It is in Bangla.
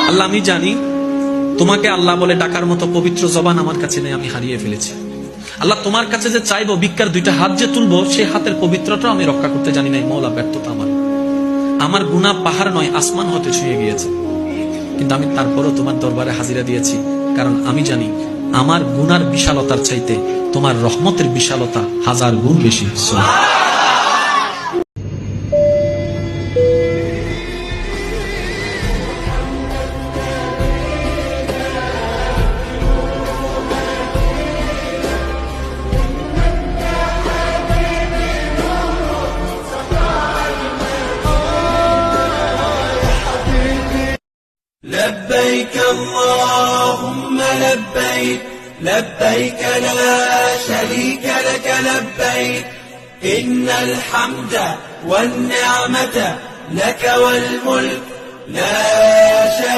আল্লাহ আমি জানি তোমাকে আল্লাহ বলে ডাকার মতো পবিত্র জবান আমার কাছে নেই, আমি হারিয়ে ফেলেছি। আল্লাহ তোমার কাছে যে চাইবো, ভিক্ষার দুইটা হাত যে তুলবো, সেই হাতের পবিত্রতা আমি রক্ষা করতে জানি নাই। মওলা ব্যর্থতা আমার গুনাহ পাহাড় নয়, আসমান হতে ছুঁয়ে গিয়েছে, কিন্তু আমি তারপরও তোমার দরবারে হাজিরা দিয়েছি, কারণ আমি জানি আমার গুনার বিশালতার চাইতে তোমার রহমতের বিশালতা হাজার গুণ বেশি। لبيك اللهم لبيك لبيك لا شريك لك لبيك إن الحمد والنعمة لك والملك لا شريك